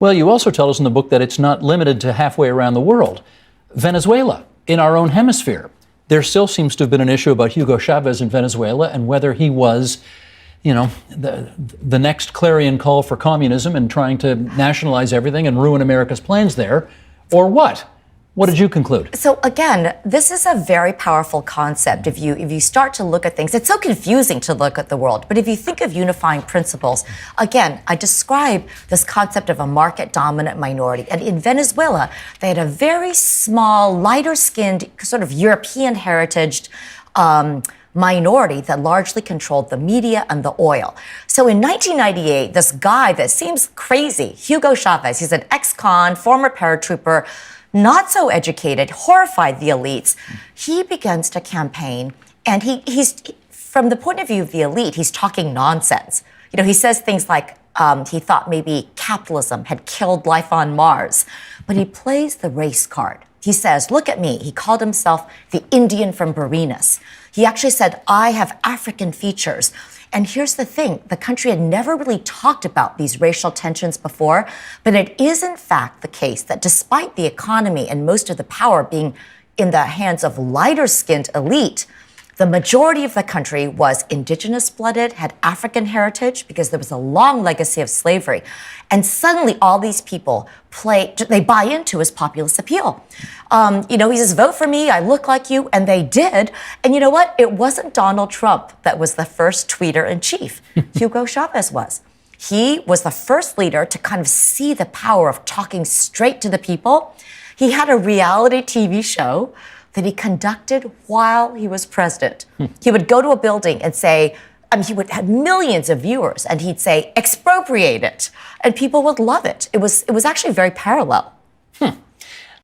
Well, you also tell us in the book that it's not limited to halfway around the world. Venezuela, in our own hemisphere, there still seems to have been an issue about Hugo Chavez in Venezuela and whether he was, the next clarion call for communism and trying to nationalize everything and ruin America's plans there, or what? What did you conclude? So again, this is a very powerful concept. If you start to look at things, it's so confusing to look at the world. But if you think of unifying principles, again, I describe this concept of a market-dominant minority. And in Venezuela, they had a very small, lighter-skinned, sort of European heritage minority that largely controlled the media and the oil. So in 1998, this guy that seems crazy, Hugo Chavez, he's an ex-con, former paratrooper, not so educated, horrified the elites. He begins to campaign, and he's from the point of view of the elite, he's talking nonsense. He says things like he thought maybe capitalism had killed life on Mars, but he plays the race card. He says, look at me. He called himself the Indian from Barinas. He actually said, I have African features. And here's the thing, the country had never really talked about these racial tensions before, but it is in fact the case that despite the economy and most of the power being in the hands of lighter-skinned elite, the majority of the country was indigenous-blooded, had African heritage because there was a long legacy of slavery. And suddenly all these people they buy into his populist appeal. He says, vote for me, I look like you, and they did. And you know what? It wasn't Donald Trump that was the first tweeter-in-chief. Hugo Chavez was. He was the first leader to kind of see the power of talking straight to the people. He had a reality TV show that he conducted while he was president. He would go to a building and say, he would have millions of viewers, and he'd say, expropriate it. And people would love it. It was actually very parallel.